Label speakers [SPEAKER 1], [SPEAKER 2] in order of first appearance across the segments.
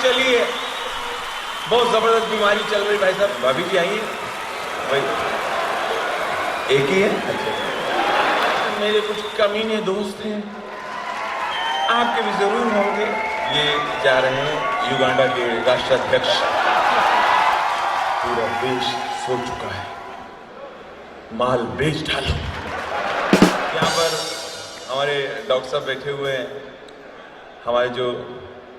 [SPEAKER 1] चली है, बहुत जबरदस्त बीमारी चल रही भाई साहब। भाभी जी आइए भाई, एक ही है। अच्छा, मेरे कुछ कमीने दोस्त हैं, आपके भी जरूर होंगे। ये जा रहे हैं युगांडा के राष्ट्राध्यक्ष। पूरा देश सो चुका है, माल बेच डालो। यहाँ पर हमारे डॉक्टर साहब बैठे हुए हैं, हमारे जो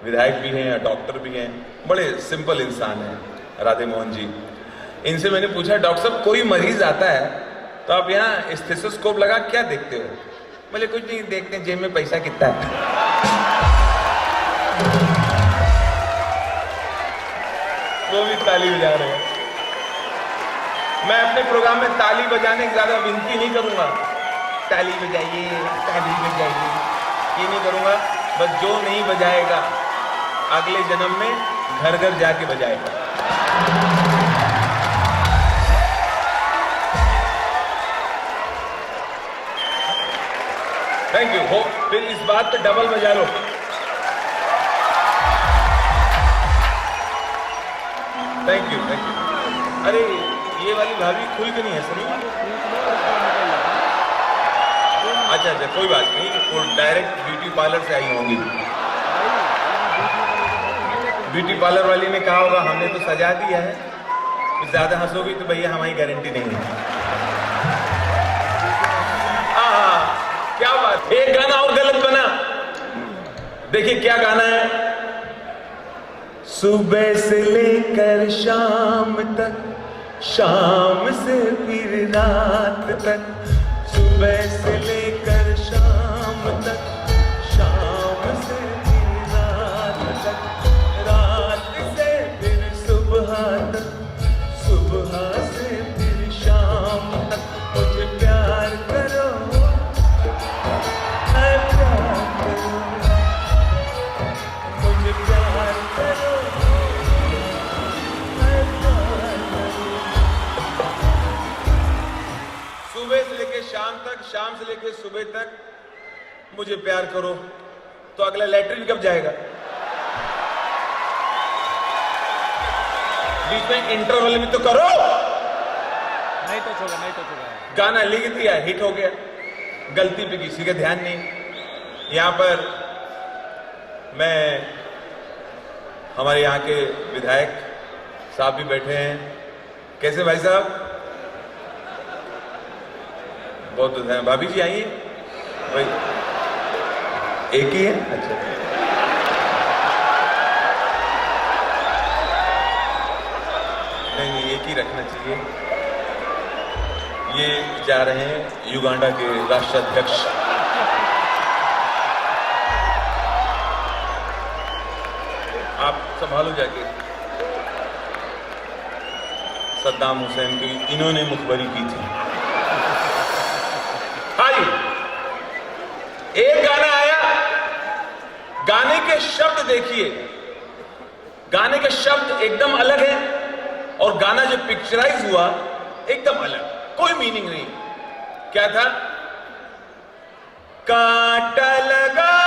[SPEAKER 1] विधायक भी हैं, डॉक्टर भी हैं, बड़े सिंपल इंसान हैं, राधे मोहन जी। इनसे मैंने पूछा, डॉक्टर साहब कोई मरीज आता है तो आप यहाँ स्टेथोस्कोप लगा क्या देखते हो? बोले कुछ नहीं देखते, जेब में पैसा कितना है। वो भी ताली बजा रहे हैं। मैं अपने प्रोग्राम में ताली बजाने की ज्यादा विनती नहीं करूंगा, ताली बजाइए ये नहीं करूंगा। बस जो नहीं बजाएगा अगले जन्म में घर घर जाके बजाएगा। Thank you. हो फिर इस बात पे डबल बजा लो। Thank you. अरे ये वाली भाभी खुल के नहीं है सर। अच्छा, कोई बात नहीं, वो डायरेक्ट ब्यूटी पार्लर से आई होंगी। ब्यूटी पार्लर वाली ने कहा होगा हमने तो सजा दिया है, ज्यादा हंसोगी तो भैया हमारी गारंटी नहीं है। क्या बात, एक गाना और गलत बना। देखिए क्या गाना है। सुबह से लेकर शाम तक, शाम से फिर रात तक, सुबह से लेकर शाम तक, शाम से फिर रात तक, रात से फिर सुबह तक, सुबह से फिर शाम तक, मुझे प्यार करो, प्यार करो, मुझे प्यार करो, सुबह से लेके शाम तक, शाम से लेके सुबह तक मुझे प्यार करो। तो अगला लैट्रिन कब जाएगा? बीच में इंटरवल भी तो करो।
[SPEAKER 2] नहीं तो छोड़ा।
[SPEAKER 1] गाना लिख दिया, हिट हो गया, गलती पे किसी का ध्यान नहीं। यहां पर मैं, हमारे यहाँ के विधायक साहब भी बैठे हैं। कैसे भाई साहब? बहुत धन्यवाद। भाभी जी आइए भाई, एक ही है। अच्छा, नहीं एक ही रखना चाहिए। ये जा रहे हैं युगांडा के राष्ट्राध्यक्ष। आप संभालो जाके। सद्दाम हुसैन की इन्होंने मुखबरी की थी। एक गाना आया, गाने के शब्द देखिए, गाने के शब्द एकदम अलग है और गाना जो पिक्चराइज हुआ एकदम अलग, कोई मीनिंग नहीं। क्या था? कांटा लगा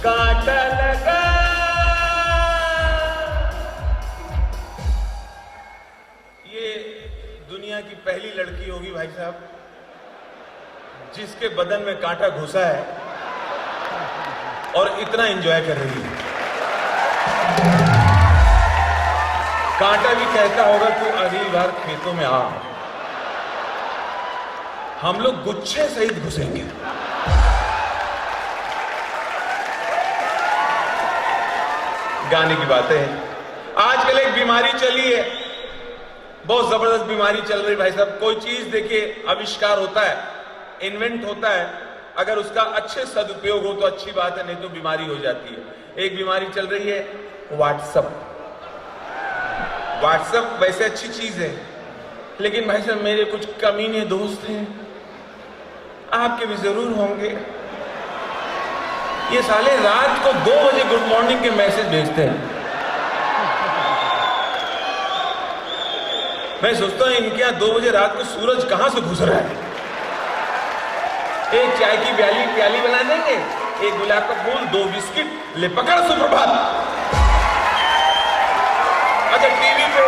[SPEAKER 1] कांटा लगा। ये दुनिया की पहली लड़की होगी भाई साहब जिसके बदन में कांटा घुसा है और इतना एंजॉय कर रही है। कांटा भी कहता होगा तू अगली बार खेतों में आ, हम लोग गुच्छे सहित घुसेंगे। गाने की बातें हैं। आजकल एक बीमारी चली है, बहुत जबरदस्त बीमारी चल रही भाई साहब। कोई चीज देखिए आविष्कार होता है, इन्वेंट होता है, अगर उसका अच्छे सदुपयोग हो तो अच्छी बात है, नहीं तो बीमारी हो जाती है। एक बीमारी चल रही है व्हाट्सएप। व्हाट्सएप वैसे अच्छी चीज है, लेकिन भाई साहब मेरे कुछ कमीने दोस्त हैं, आपके भी जरूर होंगे। ये साले रात को 2 बजे गुड मॉर्निंग के मैसेज भेजते हैं। मैं सोचता हूं इनके यहां 2 बजे रात को सूरज कहां से घुस रहा है। एक चाय की प्याली बना देंगे, एक गुलाब का फूल, 2 बिस्किट, ले पकड़ सुप्रभात। अच्छा, टीवी पे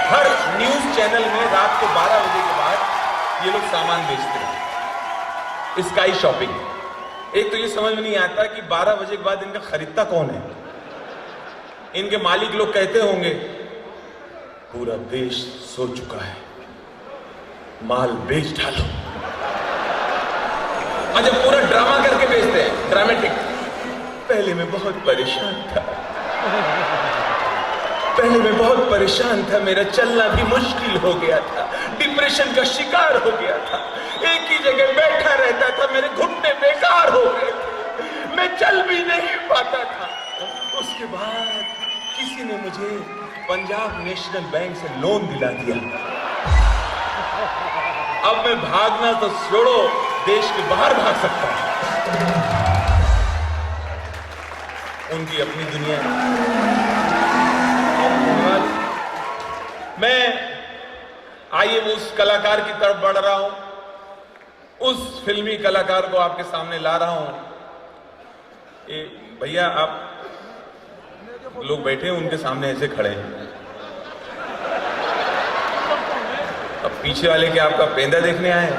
[SPEAKER 1] हर न्यूज चैनल में रात को 12 बजे के बाद ये लोग सामान बेचते हैं, स्काई शॉपिंग। एक तो ये समझ में नहीं आता कि 12 बजे के बाद इनका खरीदता कौन है। इनके मालिक लोग कहते होंगे पूरा देश सो चुका है, माल बेच डालो। अच्छा, पूरा ड्रामा करके बेचते हैं, ड्रामेटिक। पहले मैं बहुत परेशान था, मेरा चलना भी मुश्किल हो गया था, डिप्रेशन का शिकार हो गया था, एक ही जगह बैठा रहता था, मेरे घुटने बेकार हो गए थे, मैं चल भी नहीं पाता था। उसके बाद किसी ने मुझे पंजाब नेशनल बैंक से लोन दिला दिया। अब मैं भागना तो छोड़ो, देश के बाहर भाग सकता हूं। उनकी अपनी दुनिया है। मैं आइए उस कलाकार की तरफ बढ़ रहा हूं, उस फिल्मी कलाकार को आपके सामने ला रहा हूं। भैया, आप लोग बैठे हैं उनके सामने ऐसे खड़े हैं। अब पीछे वाले क्या आपका पेंदा देखने आए हैं?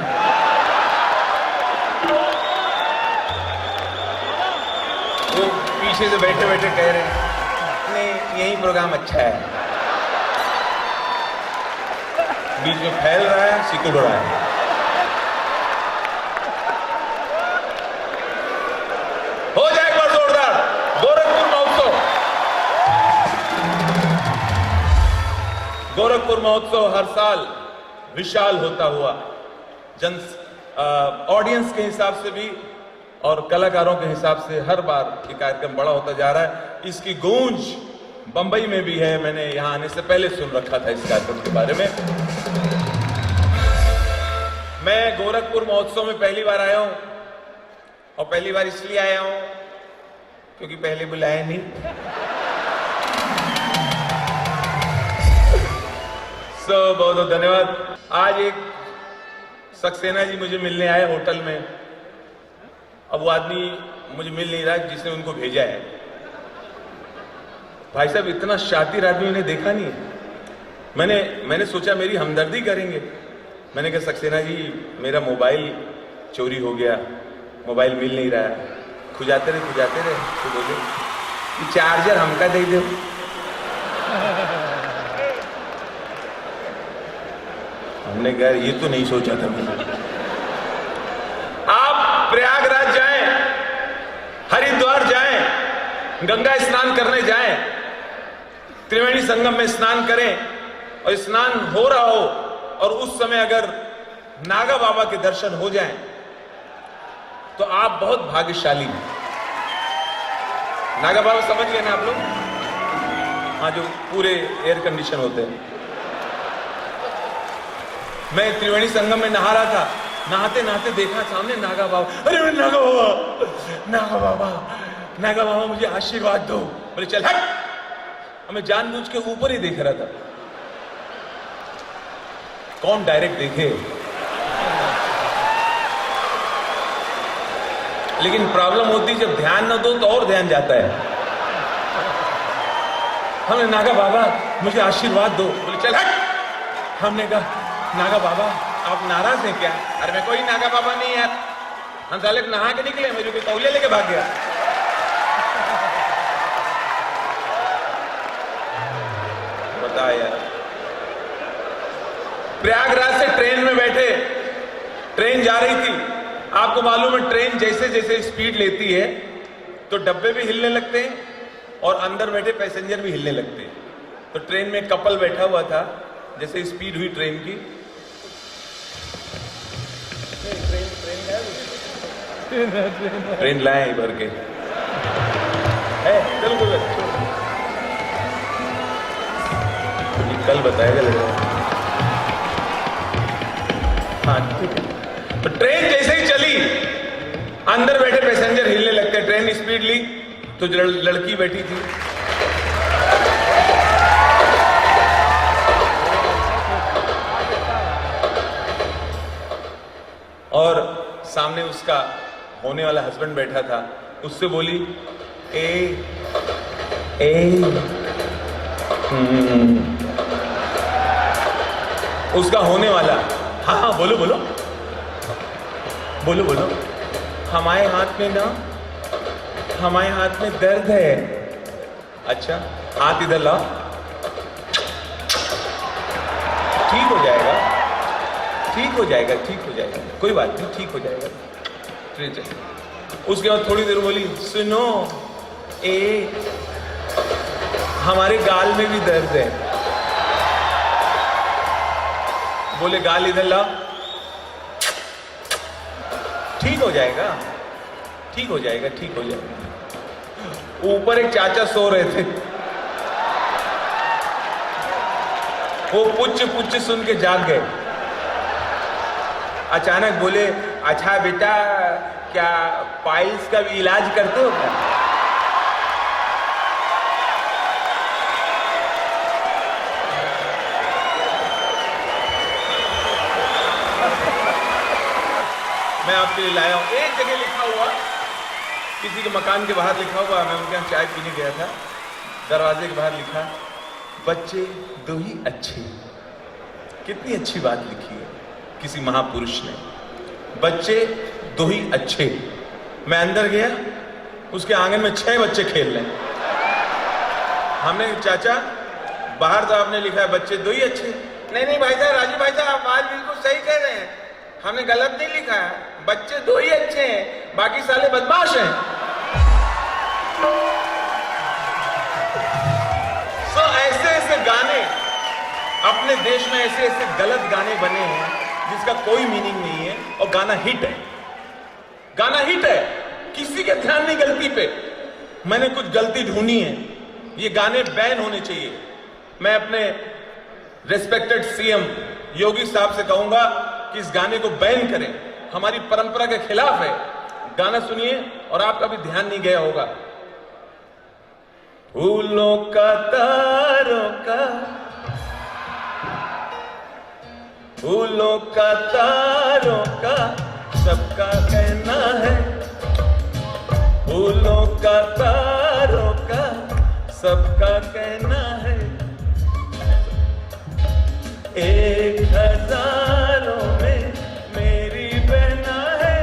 [SPEAKER 1] वो पीछे से बैठे बैठे कह रहे हैं नहीं, यही प्रोग्राम अच्छा है। बीच में फैल रहा है, सिकुड़ रहा है। हो जाए एक बार जोरदार गोरखपुर महोत्सव। गोरखपुर महोत्सव हर साल विशाल होता हुआ ऑडियंस के हिसाब से भी और कलाकारों के हिसाब से हर बार ये कार्यक्रम बड़ा होता जा रहा है। इसकी गूंज बंबई में भी है। मैंने यहां आने से पहले सुन रखा था इस कार्यक्रम के बारे में। मैं गोरखपुर महोत्सव में पहली बार आया हूं, और पहली बार इसलिए आया हूं क्योंकि पहले बुलाया नहीं। बहुत बहुत धन्यवाद। आज एक सक्सेना जी मुझे मिलने आए होटल में। अब वो आदमी मुझे मिल नहीं रहा जिसने उनको भेजा है। भाई साहब, इतना शातिर आदमी उन्हें देखा नहीं है। मैंने सोचा मेरी हमदर्दी करेंगे। मैंने कहा सक्सेना जी, मेरा मोबाइल चोरी हो गया, मोबाइल मिल नहीं रहा है। खुजाते रहे तो बोले कि चार्जर हमका दे दो। हमने कहा ये तो नहीं सोचा था मैंने। आप प्रयागराज जाएं, हरिद्वार जाएं, गंगा स्नान करने जाएं, त्रिवेणी संगम में स्नान करें, और स्नान हो रहा हो और उस समय अगर नागा बाबा के दर्शन हो जाएं तो आप बहुत भाग्यशाली हैं। नागा बाबा समझ गए ना आप लोग? हाँ, जो पूरे एयर कंडीशन होते हैं। मैं त्रिवेणी संगम में नहा रहा था, नहाते नहाते देखा सामने नागा बाबा। अरे नागा बाबा, नागा बाबा, नागा बाबा मुझे आशीर्वाद दो। बोले चल हट। मैं जानबूझ के ऊपर ही देख रहा था। कौन डायरेक्ट देखे? लेकिन प्रॉब्लम होती जब ध्यान न दो तो और ध्यान जाता है। हमने नागा बाबा मुझे आशीर्वाद दो। बोले चल हट। हमने कहा नागा बाबा आप नाराज हैं क्या? अरे मैं कोई नागा बाबा नहीं यार, हम साले नहा के निकले, मेरे को तौलिया लेके भाग गया। बता यार। प्रयागराज से ट्रेन में बैठे, ट्रेन जा रही थी। आपको मालूम है ट्रेन जैसे जैसे स्पीड लेती है तो डब्बे भी हिलने लगते हैं और अंदर बैठे पैसेंजर भी हिलने लगते हैं। तो ट्रेन में कपल बैठा हुआ था, जैसे स्पीड हुई ट्रेन की, ट्रेन लाए भर के है। चलो कोई कल बताएगा लड़का। हाँ ठीक है। तो ट्रेन जैसे ही चली अंदर बैठे पैसेंजर हिलने लगते। ट्रेन स्पीड ली तो लड़की बैठी थी। और सामने उसका होने वाला हस्बैंड बैठा था। उससे बोली ए उसका होने वाला, हाँ हाँ बोलो बोलो बोलो बोलो, हमारे हाथ में दर्द है। अच्छा हाथ इधर लाओ, ठीक हो जाएगा, ठीक हो जाएगा, ठीक हो जाएगा, कोई बात नहीं, ठीक हो जाएगा। ट्रेन चली। उसके बाद थोड़ी देर बोली सुनो हमारे गाल में भी दर्द है। बोले गाल इधर लाओ, ठीक हो जाएगा, ठीक हो जाएगा, ठीक हो जाएगा। ऊपर एक चाचा सो रहे थे, वो पुच्छ सुन के जाग गए। अचानक बोले अच्छा बेटा क्या पाइल्स का भी इलाज करते हो क्या? मैं आपके लिए लाया हूं। एक जगह लिखा हुआ, किसी के मकान के बाहर लिखा हुआ, मैं उनके यहाँ चाय पीने गया था, दरवाजे के बाहर लिखा बच्चे दो ही अच्छे। कितनी अच्छी बात लिखी है किसी महापुरुष ने, बच्चे दो ही अच्छे। मैं अंदर गया, उसके आंगन में 6 बच्चे खेल रहे हैं। हमने चाचा बाहर तो आपने लिखा है बच्चे दो ही अच्छे। नहीं भाई साहब, राजू भाई साहब बात बिल्कुल सही कह रहे हैं, हमने गलत नहीं लिखा है, बच्चे दो ही अच्छे हैं, बाकी साले बदमाश हैं। ऐसे गाने अपने देश में, ऐसे गलत गाने बने हैं जिसका कोई मीनिंग नहीं है, और गाना हिट है, गाना हिट है, किसी के ध्यान नहीं गलती पे। मैंने कुछ गलती ढूंढी है, ये गाने बैन होने चाहिए। मैं अपने रिस्पेक्टेड सीएम योगी साहब से कहूंगा कि इस गाने को बैन करें, हमारी परंपरा के खिलाफ है। गाना सुनिए और आपका भी ध्यान नहीं गया होगा। फूलों का तारों का, फूलों का तारों का सबका कहना है, फूलों का तारों का सबका कहना है, 1000 में मेरी बहना है,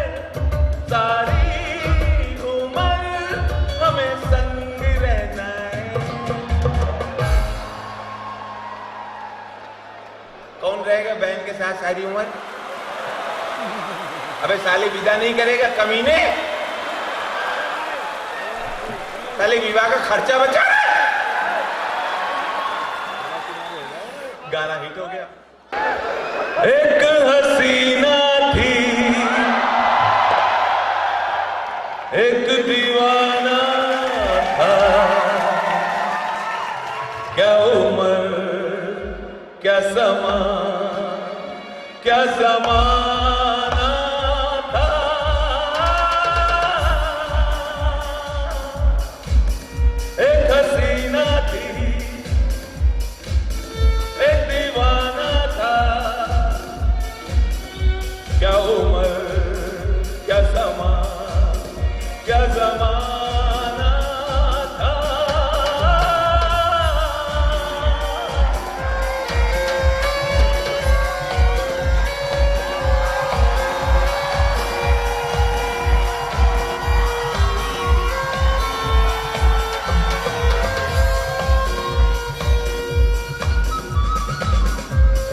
[SPEAKER 1] सारी उम्र हमें संग रहना है। कौन रहेगा बहन के साथ सारी उम्र? अबे साले विदा नहीं करेगा कमीने, साले विवाह का खर्चा बचा है। गाना हिट हो गया। एक हसीना थी, एक दीवाना था, क्या उम्र क्या समा क्या जमाना था। एक हसीना थी, एक दीवाना था, क्या उम्र क्या समा क्या जमाना था।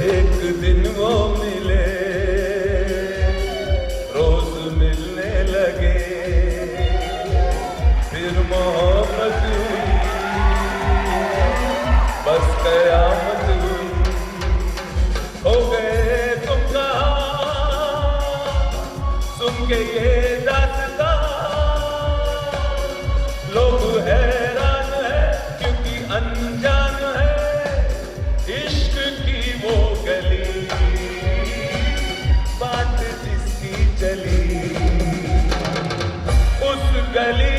[SPEAKER 1] एक दिन वो मिले, रोज मिलने लगे, फिर मोहब्बत हुई, बस कयामत हुई। हो गए तुम कहाँ सुन के ये दास्तां, लोग हैरान है क्योंकि अनजान है इश्क की वो गली, बात जिसकी चली गली